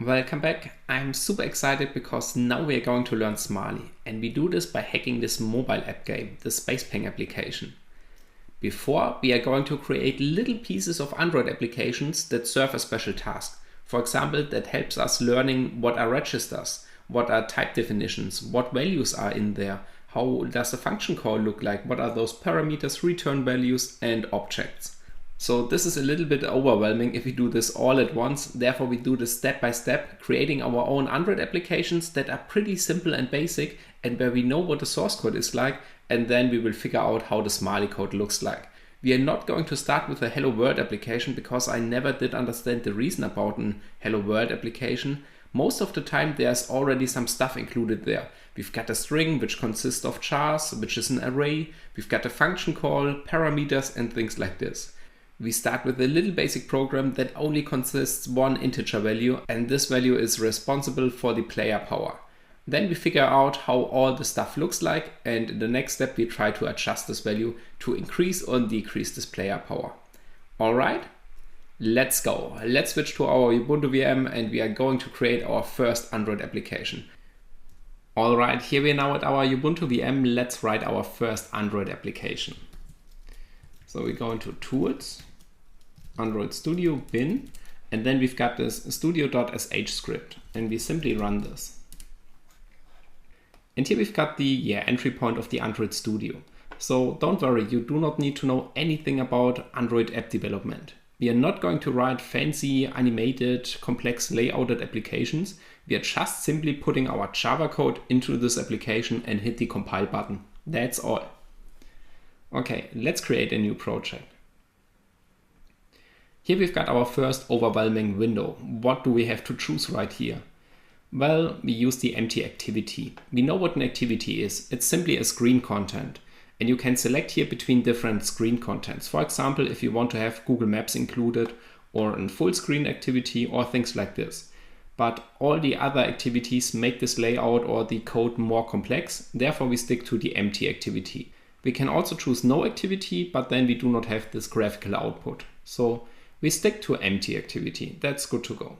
Welcome back. I'm super excited because now we are going to learn Smali, and we do this by hacking this mobile app game, the Space Ping application. Before, we are going to create little pieces of Android applications that serve a special task. For example, that helps us learning what are registers, what are type definitions, what values are in there, how does a function call look like, what are those parameters, return values and objects. So this is a little bit overwhelming if we do this all at once. Therefore, we do this step by step, creating our own Android applications that are pretty simple and basic and where we know what the source code is like, and then we will figure out how the Smali code looks like. We are not going to start with a Hello World application because I never did understand the reason about an Hello World application. Most of the time there's already some stuff included there. We've got a string which consists of chars, which is an array. We've got a function call, parameters and things like this. We start with a little basic program that only consists one integer value, and this value is responsible for the player power. Then we figure out how all the stuff looks like, and in the next step we try to adjust this value to increase or decrease this player power. Alright, let's go. Let's switch to our Ubuntu VM and we are going to create our first Android application. Alright, here we are now at our Ubuntu VM. Let's write our first Android application. So we go into Tools, Android Studio, bin, and then we've got this studio.sh script, and we simply run this. And here we've got the entry point of the Android Studio. So don't worry, you do not need to know anything about Android app development. We are not going to write fancy, animated, complex layouted applications. We are just simply putting our Java code into this application and hit the compile button. That's all. Okay, let's create a new project. Here we've got our first overwhelming window. What do we have to choose right here? Well, we use the empty activity. We know what an activity is. It's simply a screen content. And you can select here between different screen contents. For example, if you want to have Google Maps included or a full screen activity or things like this. But all the other activities make this layout or the code more complex. Therefore, we stick to the empty activity. We can also choose no activity, but then we do not have this graphical output. So we stick to empty activity. That's good to go.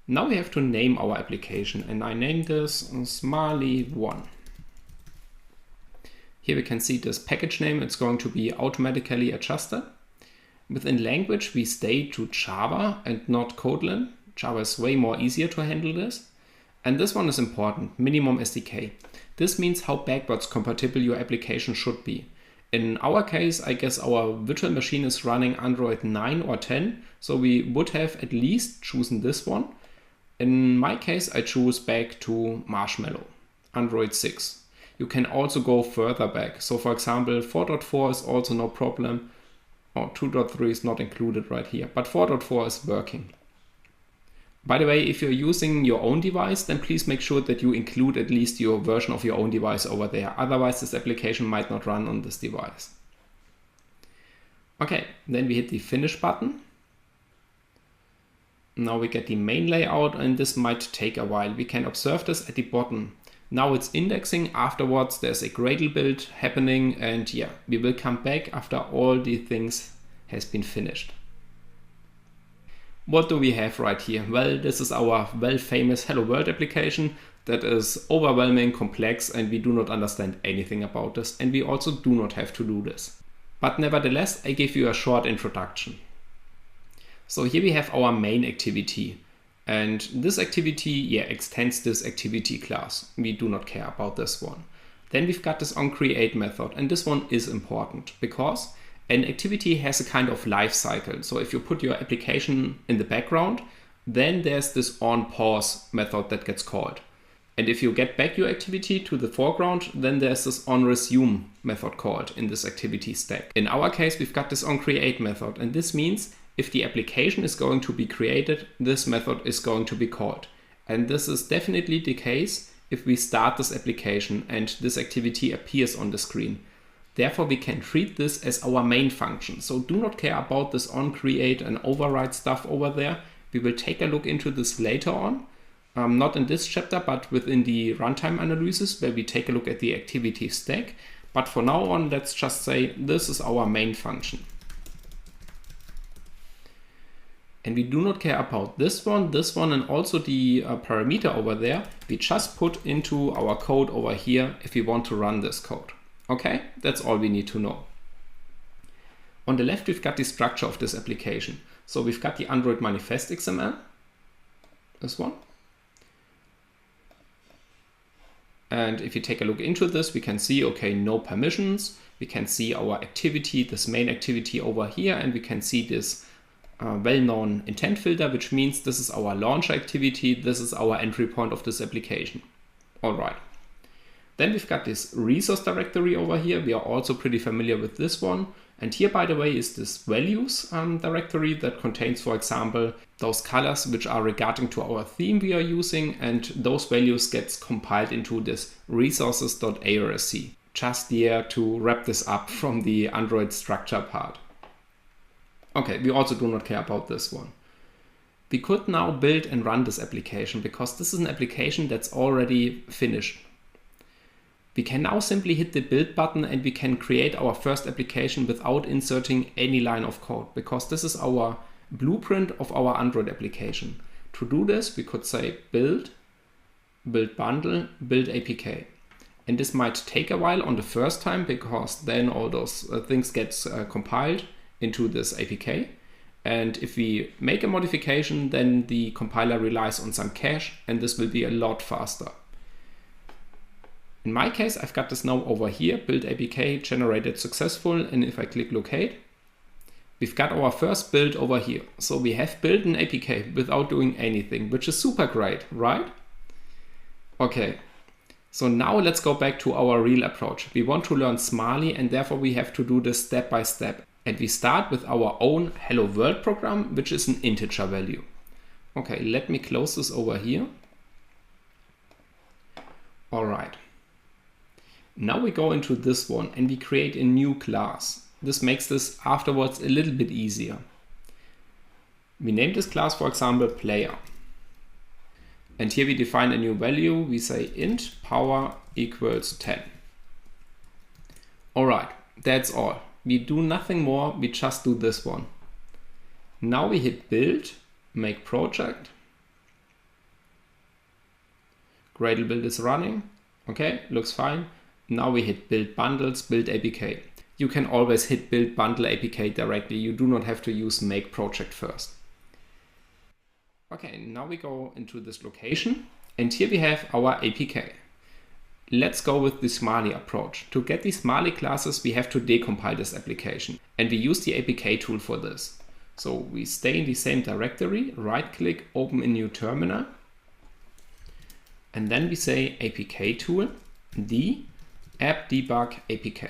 Now we have to name our application, and I named this Smali1. Here we can see this package name. It's going to be automatically adjusted. Within language, we stay to Java and not Kotlin. Java is way more easier to handle this. And this one is important, minimum SDK. This means how backwards compatible your application should be. In our case, I guess our virtual machine is running Android 9 or 10, so we would have at least chosen this one. In my case, I choose back to Marshmallow, Android 6. You can also go further back. So for example, 4.4 is also no problem. Or 2.3 is not included right here, but 4.4 is working. By the way, if you're using your own device, then please make sure that you include at least your version of your own device over there. Otherwise, this application might not run on this device. Okay, then we hit the finish button. Now we get the main layout, and this might take a while. We can observe this at the bottom. Now it's indexing. Afterwards, there's a Gradle build happening, and yeah, we will come back after all the things has been finished. What do we have right here? Well, this is our famous Hello World application that is overwhelming, complex, and we do not understand anything about this, and we also do not have to do this. But nevertheless, I give you a short introduction. So here we have our main activity, and this activity extends this activity class. We do not care about this one. Then we've got this onCreate method, and this one is important because an activity has a kind of life cycle. So if you put your application in the background, then there's this onPause method that gets called. And if you get back your activity to the foreground, then there's this onResume method called in this activity stack. In our case, we've got this onCreate method, and this means if the application is going to be created, this method is going to be called. And this is definitely the case if we start this application and this activity appears on the screen. Therefore, we can treat this as our main function. So do not care about this onCreate and override stuff over there. We will take a look into this later on. Not in this chapter, but within the runtime analysis where we take a look at the activity stack. But for now on, let's just say this is our main function. And we do not care about this one, and also the parameter over there. We just put into our code over here if we want to run this code. Okay, that's all we need to know. On the left, we've got the structure of this application. So we've got the Android manifest XML, this one. And if you take a look into this, we can see, okay, no permissions. We can see our activity, this main activity over here, and we can see this well-known intent filter, which means this is our launcher activity. This is our entry point of this application. All right. Then we've got this resource directory over here. We are also pretty familiar with this one. And here, by the way, is this values directory that contains, for example, those colors which are regarding to our theme we are using. And those values gets compiled into this resources.arsc. Just here to wrap this up from the Android structure part. Okay, we also do not care about this one. We could now build and run this application because this is an application that's already finished. We can now simply hit the build button and we can create our first application without inserting any line of code, because this is our blueprint of our Android application. To do this, we could say build bundle, build APK. And this might take a while on the first time because then all those things get compiled into this APK. And if we make a modification, then the compiler relies on some cache, and this will be a lot faster. In my case, I've got this now over here, build APK generated successful. And if I click locate, we've got our first build over here. So we have built an APK without doing anything, which is super great, right? Okay. So now let's go back to our real approach. We want to learn Smali, and therefore we have to do this step by step. And we start with our own hello world program, which is an integer value. Okay, let me close this over here. All right. Now we go into this one and we create a new class. This makes this afterwards a little bit easier. We name this class, for example, player. And here we define a new value. We say int power equals 10. All right, that's all. We do nothing more, we just do this one. Now we hit build, make project. Gradle build is running. Okay, looks fine. Now we hit build bundles, build APK. You can always hit build bundle APK directly. You do not have to use make project first. Okay, now we go into this location and here we have our APK. Let's go with the Smali approach. To get these Smali classes, we have to decompile this application, and we use the APK tool for this. So we stay in the same directory, right click, open a new terminal, and then we say APK tool, the app debug APK.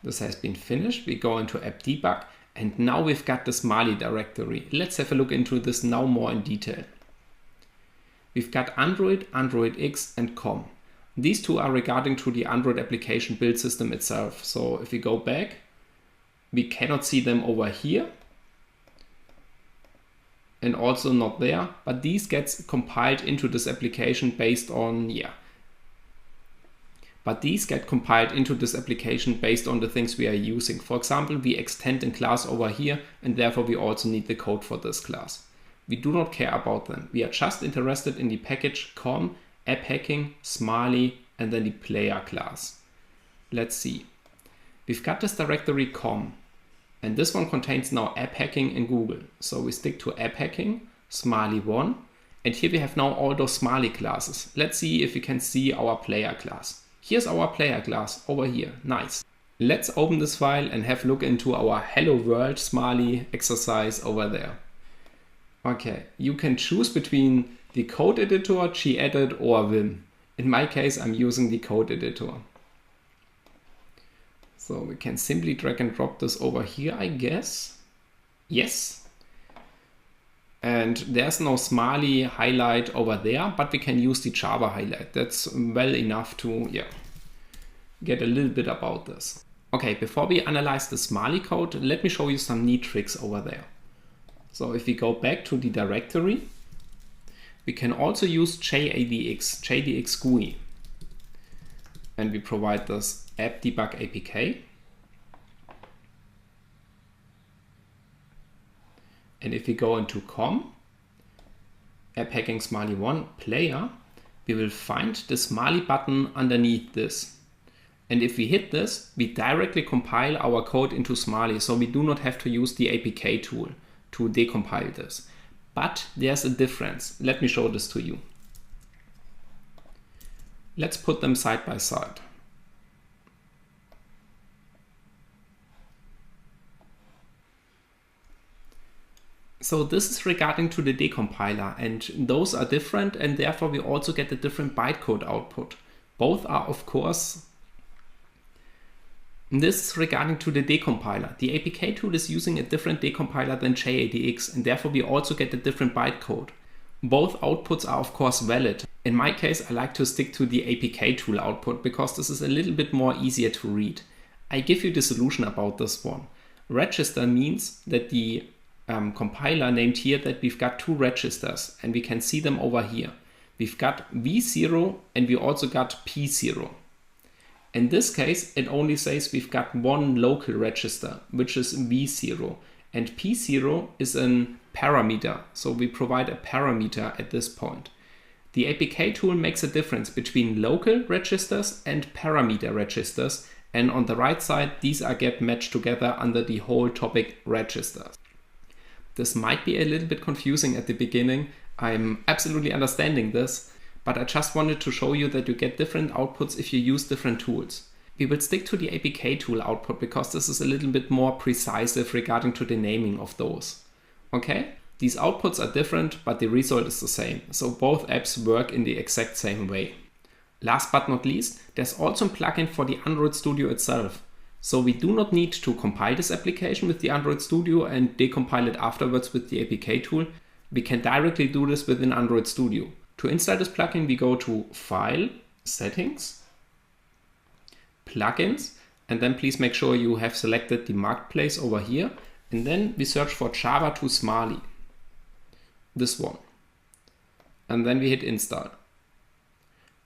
This has been finished. We go into app debug. And now we've got the Smali directory. Let's have a look into this now more in detail. We've got Android, Android X, and COM. These two are regarding to the Android application build system itself. So if we go back, we cannot see them over here. And also not there, but these gets compiled into this application based on, But these get compiled into this application based on the things we are using. For example, we extend a class over here, and therefore we also need the code for this class. We do not care about them. We are just interested in the package com, app hacking, Smali, and then the player class. Let's see. We've got this directory com, and this one contains now app hacking and Google. So we stick to app hacking, Smali1, and here we have now all those Smali classes. Let's see if we can see our player class. Here's our player class over here. Nice. Let's open this file and have a look into our Hello World Smali exercise over there. Okay, you can choose between the code editor, gedit, or Vim. In my case, I'm using the code editor. So we can simply drag and drop this over here, I guess. Yes. And there's no Smali highlight over there, but we can use the Java highlight. That's well enough to get a little bit about this. Okay, before we analyze the Smali code, let me show you some neat tricks over there. So if we go back to the directory, we can also use JADX GUI. and we provide this app debug APK. And if we go into app hacking Smali 1 player, we will find the Smali button underneath this. And if we hit this, we directly compile our code into Smali, so we do not have to use the APK tool to decompile this. But there's a difference. Let me show this to you. Let's put them side by side. So this is regarding to the decompiler, and those are different, and therefore we also get a different bytecode output. Both are, of course, this is regarding to the decompiler. The APK tool is using a different decompiler than JADX, and therefore we also get a different bytecode. Both outputs are of course valid. In my case, I like to stick to the APK tool output because this is a little bit more easier to read. I give you the solution about this one. Register means that the compiler named here that we've got two registers, and we can see them over here. We've got V0 and we also got P0. In this case, it only says we've got one local register, which is V0, and P0 is a parameter, so we provide a parameter at this point. The APK tool makes a difference between local registers and parameter registers, and on the right side, these get matched together under the whole topic registers. This might be a little bit confusing at the beginning. I'm absolutely understanding this, but I just wanted to show you that you get different outputs if you use different tools. We will stick to the APK tool output because this is a little bit more precise regarding to the naming of those. Okay? These outputs are different, but the result is the same. So both apps work in the exact same way. Last but not least, there's also a plugin for the Android Studio itself. So we do not need to compile this application with the Android Studio and decompile it afterwards with the APK tool. We can directly do this within Android Studio. To install this plugin, we go to File, Settings, Plugins, and then please make sure you have selected the marketplace over here. And then we search for Java to Smali, this one. And then we hit Install.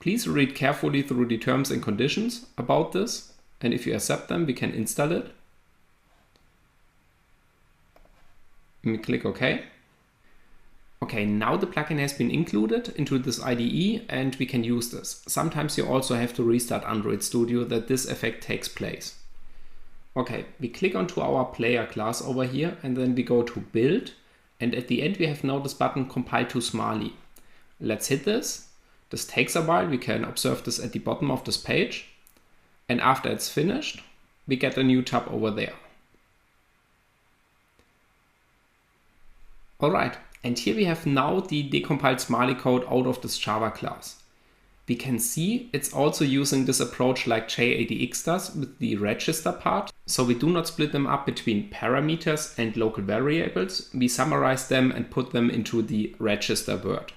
Please read carefully through the terms and conditions about this. And if you accept them, we can install it. And we click OK. Okay, now the plugin has been included into this IDE and we can use this. Sometimes you also have to restart Android Studio that this effect takes place. Okay, we click onto our player class over here and then we go to Build. And at the end we have now this button Compile to Smali. Let's hit this. This takes a while. We can observe this at the bottom of this page. And after it's finished, we get a new tab over there. All right, and here we have now the decompiled Smali code out of this Java class. We can see it's also using this approach like JADX does with the register part. So we do not split them up between parameters and local variables. We summarize them and put them into the register word.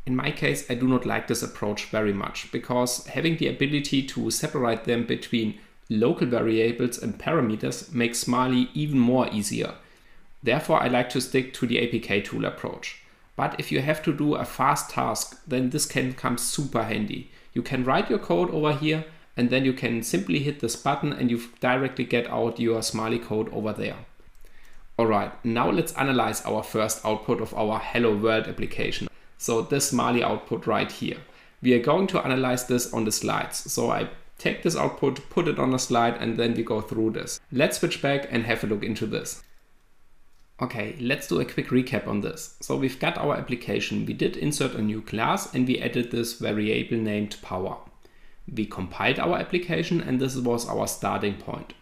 In my case, I do not like this approach very much because having the ability to separate them between local variables and parameters makes Smali even more easier. Therefore, I like to stick to the APK tool approach. But if you have to do a fast task, then this can come super handy. You can write your code over here and then you can simply hit this button and you directly get out your Smali code over there. Alright, now let's analyze our first output of our Hello World application. So this Smali output right here. We are going to analyze this on the slides. So I take this output, put it on a slide, and then we go through this. Let's switch back and have a look into this. Okay, let's do a quick recap on this. So we've got our application. We did insert a new class and we added this variable named power. We compiled our application and this was our starting point.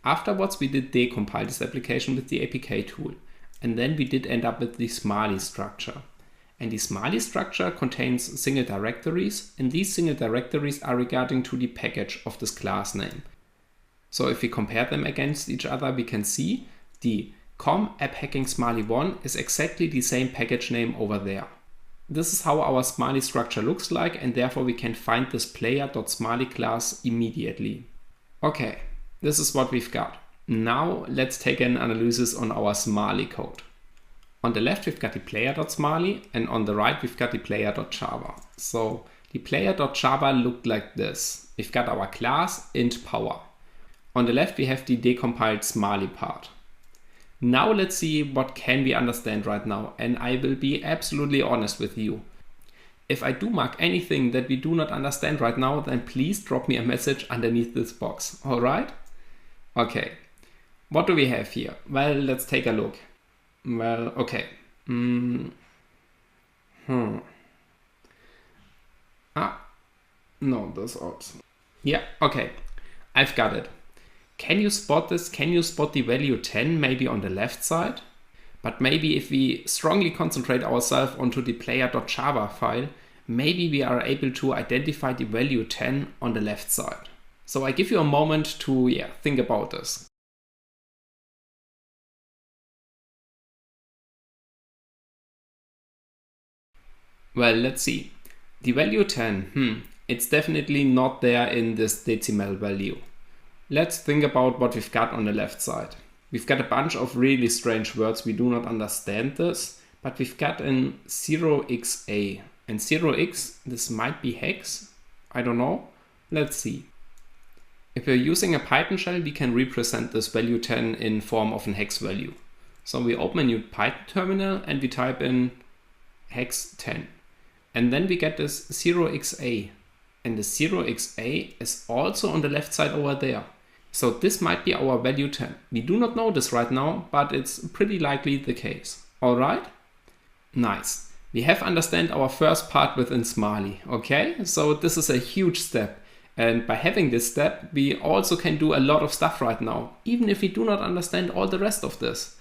Afterwards, we did decompile this application with the APK tool. And then we did end up with the Smali structure. And the Smali structure contains single directories, and these single directories are regarding to the package of this class name. So if we compare them against each other, we can see the app hacking Smali 1 is exactly the same package name over there. This is how our Smali structure looks like, and therefore we can find this player.smali class immediately. Okay, this is what we've got. Now let's take an analysis on our Smali code. On the left we've got the player.smali and on the right we've got the player.java. So The player.java looked like this. We've got our class int power. On the left we have the decompiled Smali part. Now let's see what can we understand right now, and I will be absolutely honest with you. If I do mark anything that we do not understand right now, then please drop me a message underneath this box, alright? Okay, what do we have here? Well, let's take a look. Well, okay. No, that's also. Yeah, okay, I've got it. Can you spot this? Can you spot the value 10 maybe on the left side? But maybe if we strongly concentrate ourselves onto the player.java file, maybe we are able to identify the value 10 on the left side. So I give you a moment to think about this. Well, let's see. The value 10, it's definitely not there in this decimal value. Let's think about what we've got on the left side. We've got a bunch of really strange words, we do not understand this, but we've got an 0xa. And 0x, this might be hex, I don't know. Let's see. If we're using a Python shell, we can represent this value 10 in form of an hex value. So we open a new Python terminal and we type in hex 10. And then we get this 0xa. And the 0xa is also on the left side over there. So this might be our value 10. We do not know this right now, but it's pretty likely the case. Alright? Nice. We have understand our first part within Smali. Okay? So this is a huge step. And by having this step, we also can do a lot of stuff right now, even if we do not understand all the rest of this.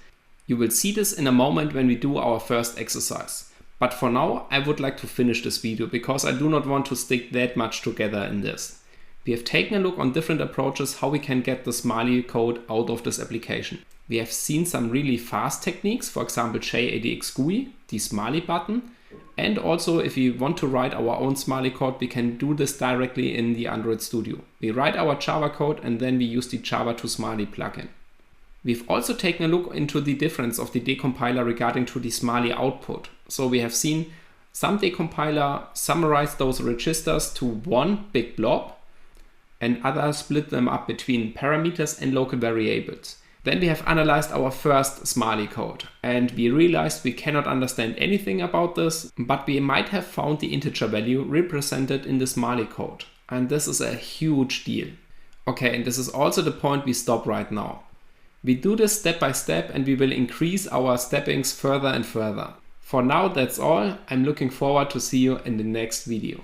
You will see this in a moment when we do our first exercise. But for now, I would like to finish this video because I do not want to stick that much together in this. We have taken a look on different approaches how we can get the Smali code out of this application. We have seen some really fast techniques, for example JADX GUI, the Smali button, and also if we want to write our own Smali code, we can do this directly in the Android Studio. We write our Java code and then we use the Java to Smali plugin. We've also taken a look into the difference of the decompiler regarding to the Smali output. So we have seen some decompiler summarize those registers to one big blob, and others split them up between parameters and local variables. Then we have analyzed our first Smali code and we realized we cannot understand anything about this, but we might have found the integer value represented in the Smali code. And this is a huge deal. Okay, and this is also the point we stop right now. We do this step by step and we will increase our steppings further and further. For now, that's all. I'm looking forward to see you in the next video.